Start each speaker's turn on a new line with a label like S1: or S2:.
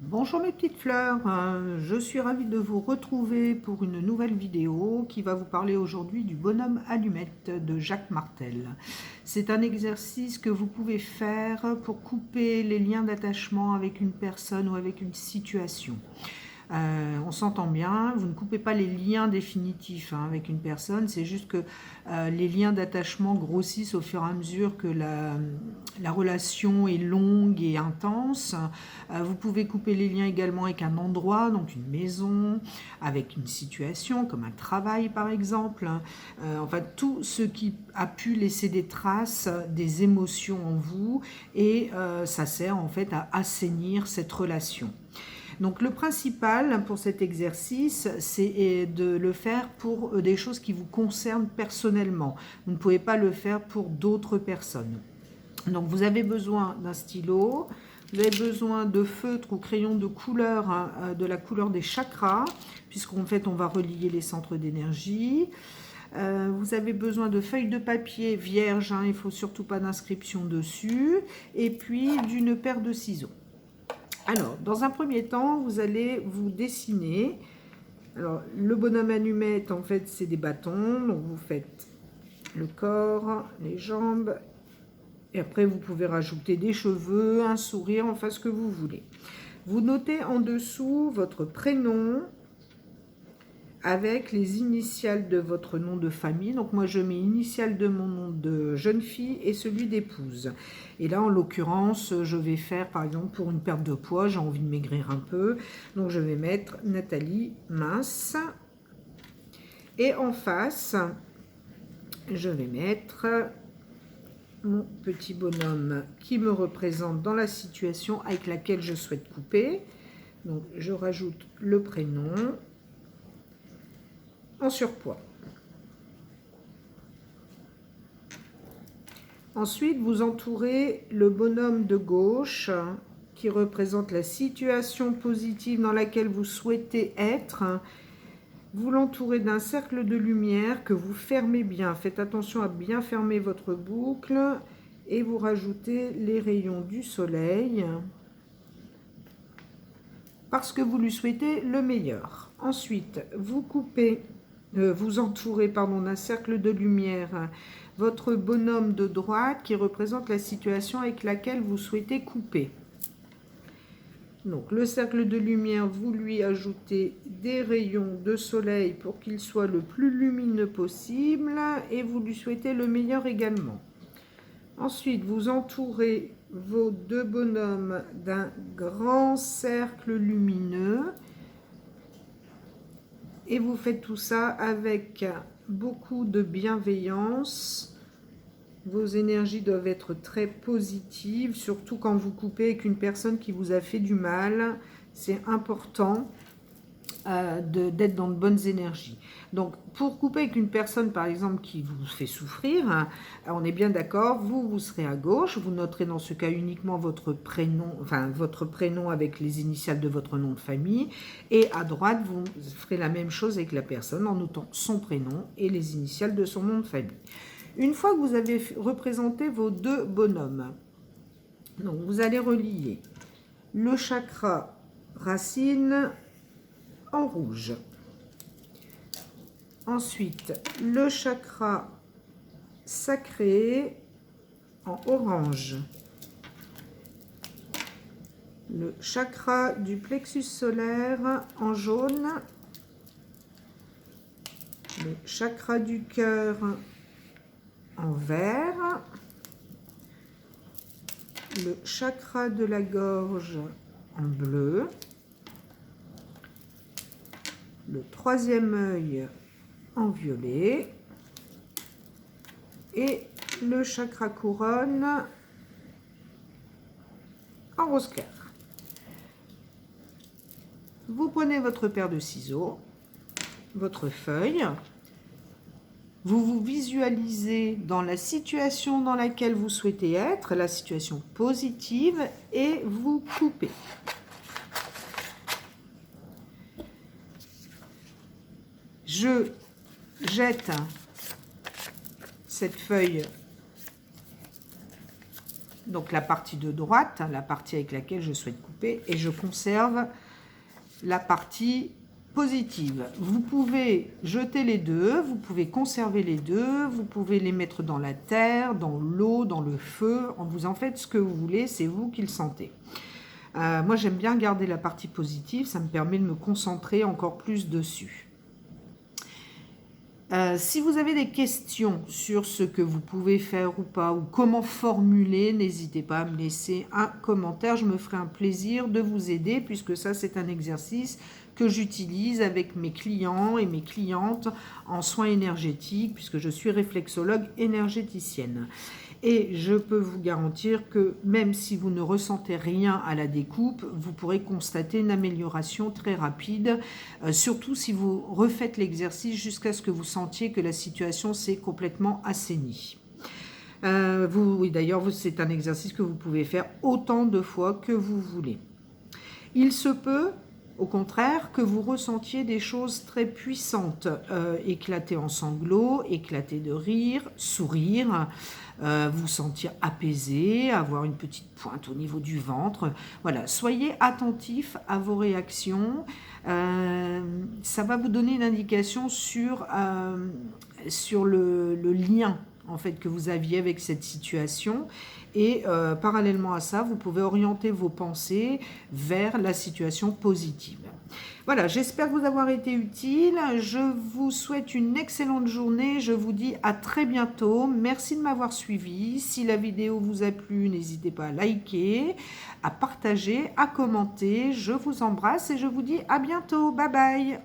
S1: Bonjour mes petites fleurs, je suis ravie de vous retrouver pour une nouvelle vidéo qui va vous parler aujourd'hui du bonhomme allumette de Jacques Martel. C'est un exercice que vous pouvez faire pour couper les liens d'attachement avec une personne ou avec une situation. On s'entend bien, vous ne coupez pas les liens définitifs avec une personne, c'est juste que les liens d'attachement grossissent au fur et à mesure que la relation est longue et intense. Vous pouvez couper les liens également avec un endroit, donc une maison, avec une situation comme un travail par exemple. Enfin, tout ce qui a pu laisser des traces, des émotions en vous, et ça sert en fait à assainir cette relation. Donc le principal pour cet exercice, c'est de le faire pour des choses qui vous concernent personnellement. Vous ne pouvez pas le faire pour d'autres personnes. Donc vous avez besoin d'un stylo, vous avez besoin de feutre ou crayon de couleur, de la couleur des chakras, puisqu'en fait on va relier les centres d'énergie. Vous avez besoin de feuilles de papier vierge, il ne faut surtout pas d'inscription dessus, et puis d'une paire de ciseaux. Alors, dans un premier temps, vous allez vous dessiner. Alors, le bonhomme allumette, en fait, c'est des bâtons. Donc, vous faites le corps, les jambes. Et après, vous pouvez rajouter des cheveux, un sourire, enfin, ce que vous voulez. Vous notez en dessous votre prénom avec les initiales de votre nom de famille. Donc moi je mets initiale de mon nom de jeune fille et celui d'épouse. Et là en l'occurrence je vais faire par exemple pour une perte de poids, j'ai envie de maigrir un peu. Donc je vais mettre Nathalie mince. Et en face je vais mettre mon petit bonhomme qui me représente dans la situation avec laquelle je souhaite couper. Donc je rajoute le prénom en surpoids. Ensuite, vous entourez le bonhomme de gauche qui représente la situation positive dans laquelle vous souhaitez être. Vous l'entourez d'un cercle de lumière que vous fermez bien. Faites attention à bien fermer votre boucle et vous rajoutez les rayons du soleil parce que vous lui souhaitez le meilleur. Ensuite, vous entourez d'un cercle de lumière votre bonhomme de droite qui représente la situation avec laquelle vous souhaitez couper. Donc le cercle de lumière, vous lui ajoutez des rayons de soleil pour qu'il soit le plus lumineux possible et vous lui souhaitez le meilleur également. Ensuite, vous entourez vos deux bonhommes d'un grand cercle lumineux et vous faites tout ça avec beaucoup de bienveillance. Vos énergies doivent être très positives, surtout quand vous coupez avec une personne qui vous a fait du mal. C'est important d'être dans de bonnes énergies. Donc, pour couper avec une personne, par exemple, qui vous fait souffrir, on est bien d'accord, vous serez à gauche, vous noterez dans ce cas uniquement votre prénom avec les initiales de votre nom de famille, et à droite, vous ferez la même chose avec la personne en notant son prénom et les initiales de son nom de famille. Une fois que vous avez représenté vos deux bonhommes, donc vous allez relier le chakra racine en rouge. Ensuite, le chakra sacré en orange. Le chakra du plexus solaire en jaune. Le chakra du cœur en vert. Le chakra de la gorge en bleu. Le troisième œil en violet et le chakra couronne en rose clair. Vous prenez votre paire de ciseaux, votre feuille, vous vous visualisez dans la situation dans laquelle vous souhaitez être, la situation positive, et vous coupez. Je jette cette feuille donc la partie de droite, la partie avec laquelle je souhaite couper, et je conserve la partie positive. Vous pouvez jeter les deux, vous pouvez conserver les deux, vous pouvez les mettre dans la terre, dans l'eau, dans le feu, vous en faites ce que vous voulez, c'est vous qui le sentez. Moi j'aime bien garder la partie positive, ça me permet de me concentrer encore plus dessus. Si vous avez des questions sur ce que vous pouvez faire ou pas, ou comment formuler, n'hésitez pas à me laisser un commentaire. Je me ferai un plaisir de vous aider, puisque ça, c'est un exercice que j'utilise avec mes clients et mes clientes en soins énergétiques, puisque je suis réflexologue énergéticienne. Et je peux vous garantir que même si vous ne ressentez rien à la découpe, vous pourrez constater une amélioration très rapide, surtout si vous refaites l'exercice jusqu'à ce que vous sentiez que la situation s'est complètement assainie. D'ailleurs, c'est un exercice que vous pouvez faire autant de fois que vous voulez. Il se peut, au contraire, que vous ressentiez des choses très puissantes, éclater en sanglots, éclater de rire, sourire, vous sentir apaisé, avoir une petite pointe au niveau du ventre. Voilà, soyez attentifs à vos réactions. Ça va vous donner une indication sur le lien en fait que vous aviez avec cette situation, et parallèlement à ça, vous pouvez orienter vos pensées vers la situation positive. Voilà, j'espère vous avoir été utile. Je vous souhaite une excellente journée. Je vous dis à très bientôt. Merci de m'avoir suivi. Si la vidéo vous a plu, n'hésitez pas à liker, à partager, à commenter. Je vous embrasse et je vous dis à bientôt. Bye bye.